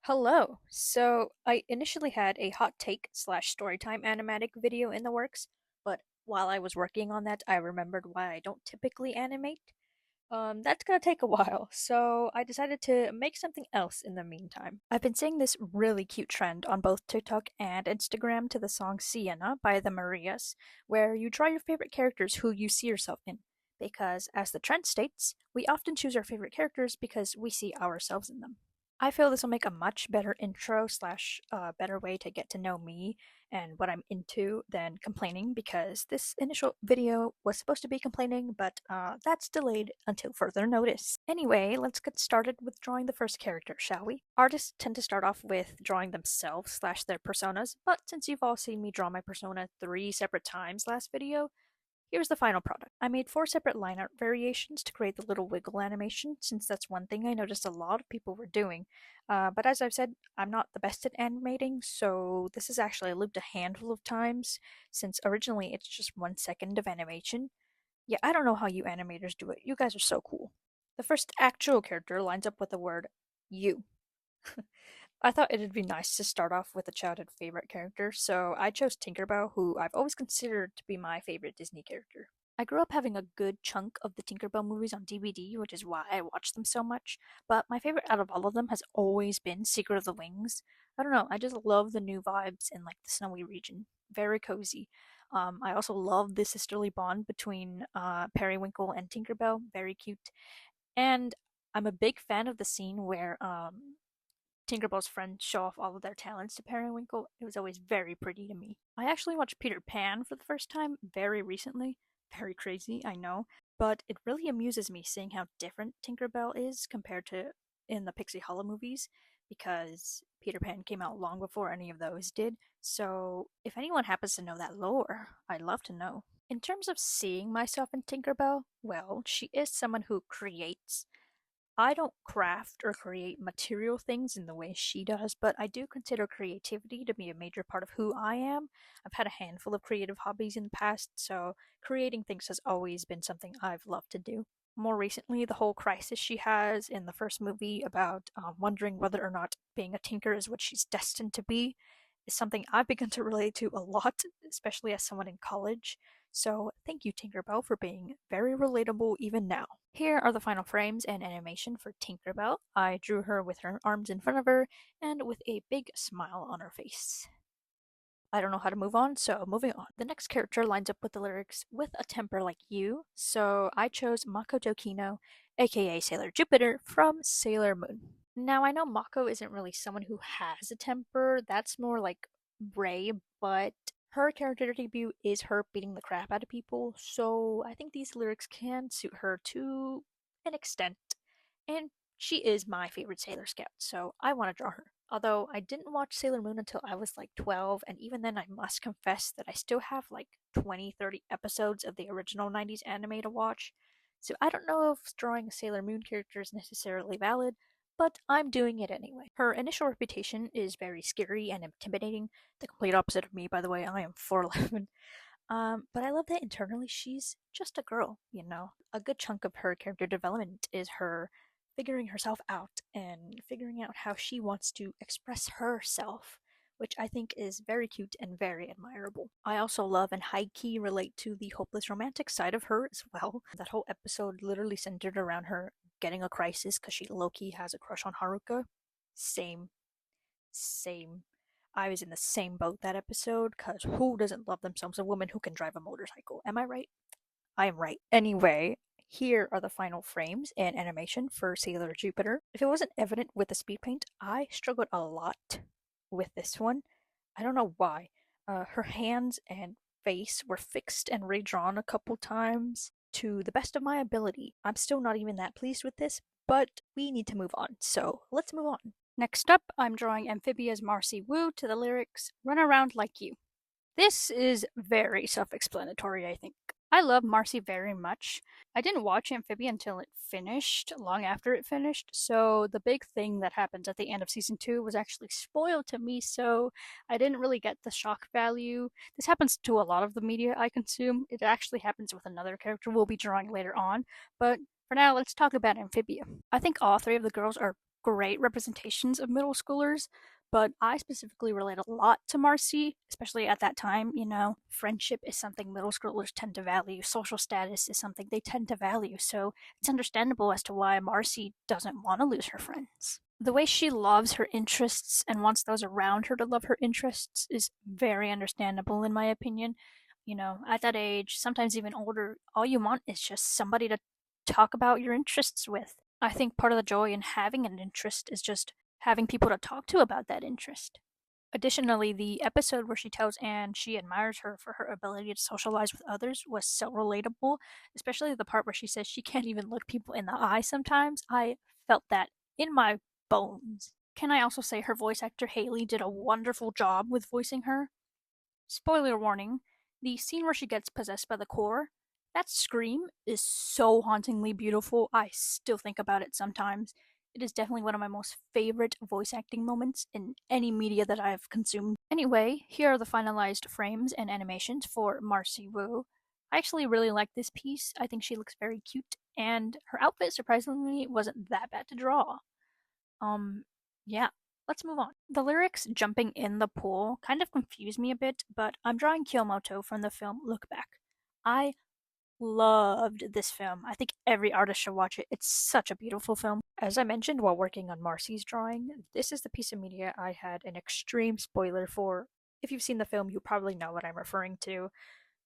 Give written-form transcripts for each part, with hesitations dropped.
Hello. So I initially had a hot take slash storytime animatic video in the works, but while I was working on that, I remembered why I don't typically animate. That's gonna take a while, so I decided to make something else in the meantime. I've been seeing this really cute trend on both TikTok and Instagram to the song Sienna by the Marias, where you draw your favorite characters who you see yourself in. Because, as the trend states, we often choose our favorite characters because we see ourselves in them. I feel this will make a much better intro slash better way to get to know me and what I'm into than complaining because this initial video was supposed to be complaining, but that's delayed until further notice. Anyway, let's get started with drawing the first character, shall we? Artists tend to start off with drawing themselves slash their personas, but since you've all seen me draw my persona 3 separate times last video, here's the final product. I made 4 separate line art variations to create the little wiggle animation, since that's one thing I noticed a lot of people were doing. But as I've said, I'm not the best at animating, so this is actually looped a handful of times, since originally it's just 1 second of animation. Yeah, I don't know how you animators do it. You guys are so cool. The first actual character lines up with the word you. I thought it'd be nice to start off with a childhood favorite character, so I chose Tinkerbell, who I've always considered to be my favorite Disney character. I grew up having a good chunk of the Tinkerbell movies on DVD, which is why I watched them so much, but my favorite out of all of them has always been Secret of the Wings. I don't know, I just love the new vibes in like the snowy region. Very cozy. I also love the sisterly bond between Periwinkle and Tinkerbell. Very cute. And I'm a big fan of the scene where Tinkerbell's friends show off all of their talents to Periwinkle. It was always very pretty to me. I actually watched Peter Pan for the first time very recently. Very crazy, I know. But it really amuses me seeing how different Tinkerbell is compared to in the Pixie Hollow movies, because Peter Pan came out long before any of those did. So if anyone happens to know that lore, I'd love to know. In terms of seeing myself in Tinkerbell, well, she is someone who creates. I don't craft or create material things in the way she does, but I do consider creativity to be a major part of who I am. I've had a handful of creative hobbies in the past, so creating things has always been something I've loved to do. More recently, the whole crisis she has in the first movie about wondering whether or not being a tinker is what she's destined to be is something I've begun to relate to a lot, especially as someone in college. So thank you, Tinkerbell, for being very relatable even now. Here are the final frames and animation for Tinkerbell. I drew her with her arms in front of her and with a big smile on her face. I don't know how to move on, so moving on. The next character lines up with the lyrics, with a temper like you, so I chose Makoto Kino, aka Sailor Jupiter, from Sailor Moon. Now, I know Mako isn't really someone who has a temper, that's more like Ray, but her character debut is her beating the crap out of people, so I think these lyrics can suit her to an extent. And she is my favorite Sailor Scout, so I want to draw her. Although I didn't watch Sailor Moon until I was like 12, and even then I must confess that I still have like 20, 30 episodes of the original 90s anime to watch. So I don't know if drawing a Sailor Moon character is necessarily valid, but I'm doing it anyway. Her initial reputation is very scary and intimidating. The complete opposite of me, by the way. I am 4'11". But I love that internally she's just a girl, you know? A good chunk of her character development is her figuring herself out and figuring out how she wants to express herself, which I think is very cute and very admirable. I also love and high key relate to the hopeless romantic side of her as well. That whole episode literally centered around her getting a crisis because she low key has a crush on Haruka. Same. Same. I was in the same boat that episode, because who doesn't love themselves a woman who can drive a motorcycle? Am I right? I am right. Anyway, here are the final frames and animation for Sailor Jupiter. If it wasn't evident with the speed paint, I struggled a lot with this one. I don't know why. Her hands and face were fixed and redrawn a couple times to the best of my ability. I'm still not even that pleased with this, but we need to move on, so let's move on. Next up, I'm drawing Amphibia's Marcy Wu to the lyrics, Run Around Like You. This is very self explanatory, I think. I love Marcy very much. I didn't watch Amphibia until it finished, long after it finished, so the big thing that happens at the end of season 2 was actually spoiled to me, so I didn't really get the shock value. This happens to a lot of the media I consume. It actually happens with another character we'll be drawing later on, but for now, let's talk about Amphibia. I think all 3 of the girls are great representations of middle schoolers, but I specifically relate a lot to Marcy, especially at that time. Friendship is something middle schoolers tend to value, social status is something they tend to value, so it's understandable as to why Marcy doesn't want to lose her friends. The way she loves her interests and wants those around her to love her interests is very understandable, in my opinion. At that age, sometimes even older, all you want is just somebody to talk about your interests with. I think part of the joy in having an interest is just having people to talk to about that interest. Additionally, the episode where she tells Anne she admires her for her ability to socialize with others was so relatable, especially the part where she says she can't even look people in the eye sometimes. I felt that in my bones. Can I also say her voice actor Haley did a wonderful job with voicing her? Spoiler warning, the scene where she gets possessed by the core, that scream is so hauntingly beautiful. I still think about it sometimes. It is definitely one of my most favorite voice acting moments in any media that I have consumed. Anyway, here are the finalized frames and animations for Marcy Wu. I actually really like this piece. I think she looks very cute, and her outfit surprisingly wasn't that bad to draw. Um, yeah, let's move on. The lyrics jumping in the pool kind of confuse me a bit, but I'm drawing Kyomoto from the film Look Back. I loved this film. I think every artist should watch it. It's such a beautiful film. As I mentioned while working on Marcy's drawing, this is the piece of media I had an extreme spoiler for. If you've seen the film, you probably know what I'm referring to,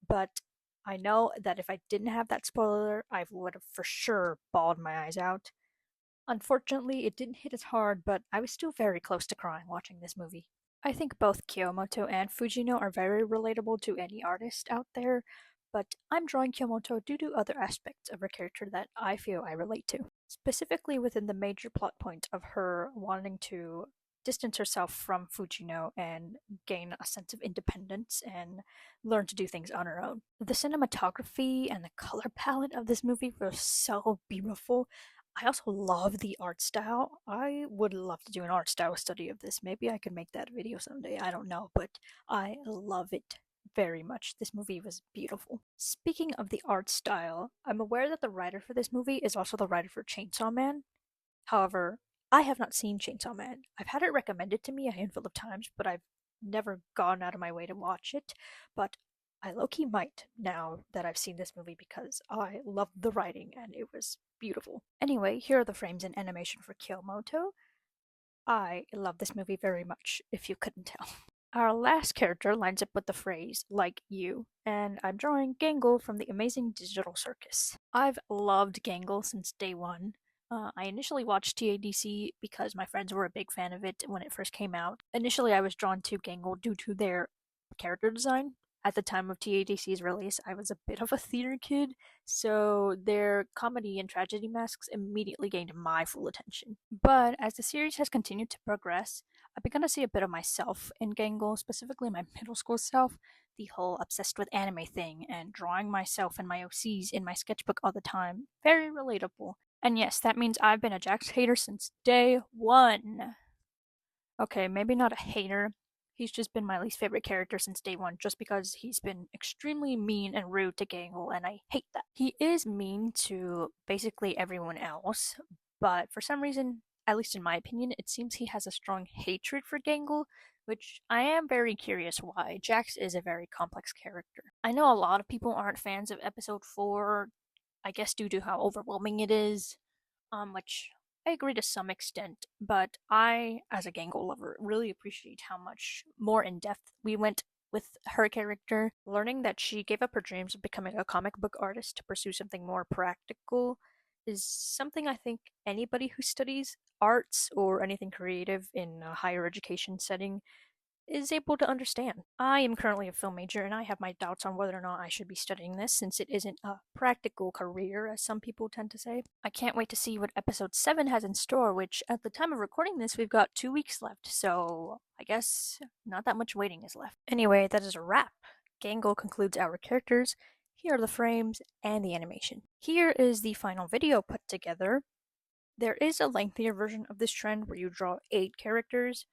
but I know that if I didn't have that spoiler, I would have for sure bawled my eyes out. Unfortunately, it didn't hit as hard, but I was still very close to crying watching this movie. I think both Kyomoto and Fujino are very relatable to any artist out there, but I'm drawing Kyomoto due to other aspects of her character that I feel I relate to. Specifically within the major plot point of her wanting to distance herself from Fujino and gain a sense of independence and learn to do things on her own. The cinematography and the color palette of this movie were so beautiful. I also love the art style. I would love to do an art style study of this. Maybe I could make that video someday. I don't know, but I love it very much. This movie was beautiful. Speaking of the art style, I'm aware that the writer for this movie is also the writer for Chainsaw Man. However, I have not seen Chainsaw Man. I've had it recommended to me a handful of times, but I've never gone out of my way to watch it. But I low key might now that I've seen this movie because I loved the writing and it was beautiful. Anyway, here are the frames and animation for Kyomoto. I love this movie very much, if you couldn't tell. Our last character lines up with the phrase, like you, and I'm drawing Gangle from the Amazing Digital Circus. I've loved Gangle since day one. I initially watched TADC because my friends were a big fan of it when it first came out. Initially, I was drawn to Gangle due to their character design. At the time of TADC's release, I was a bit of a theater kid, so their comedy and tragedy masks immediately gained my full attention. But as the series has continued to progress, I've begun to see a bit of myself in Gangle, specifically my middle school self, the whole obsessed with anime thing, and drawing myself and my OCs in my sketchbook all the time. Very relatable. And yes, that means I've been a Jax hater since day one. Okay, maybe not a hater. He's just been my least favorite character since day one, just because he's been extremely mean and rude to Gangle, and I hate that. He is mean to basically everyone else, but for some reason, at least in my opinion, it seems he has a strong hatred for Gangle, which I am very curious why. Jax is a very complex character. I know a lot of people aren't fans of episode 4, I guess due to how overwhelming it is, which I agree to some extent, but I, as a Gangle lover, really appreciate how much more in depth we went with her character. Learning that she gave up her dreams of becoming a comic book artist to pursue something more practical is something I think anybody who studies arts or anything creative in a higher education setting is able to understand. I am currently a film major and I have my doubts on whether or not I should be studying this since it isn't a practical career, as some people tend to say. I can't wait to see what episode 7 has in store, which at the time of recording this, we've got 2 weeks left, so I guess not that much waiting is left. Anyway, that is a wrap. Gangle concludes our characters. Here are the frames and the animation. Here is the final video put together. There is a lengthier version of this trend where you draw 8 characters,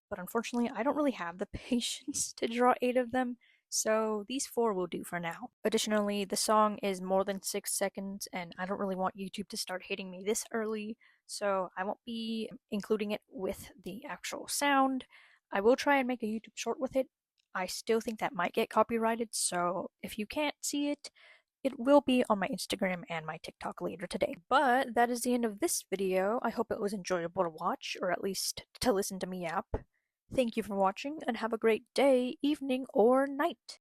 but unfortunately, I don't really have the patience to draw 8 of them, So these four will do for now. Additionally, the song is more than 6 seconds, and I don't really want YouTube to start hating me this early, so I won't be including it with the actual sound. I will try and make a YouTube short with it. I still think that might get copyrighted, so if you can't see it, it will be on my Instagram and my TikTok later today. But that is the end of this video. I hope it was enjoyable to watch, or at least to listen to me yap. Thank you for watching, and have a great day, evening, or night.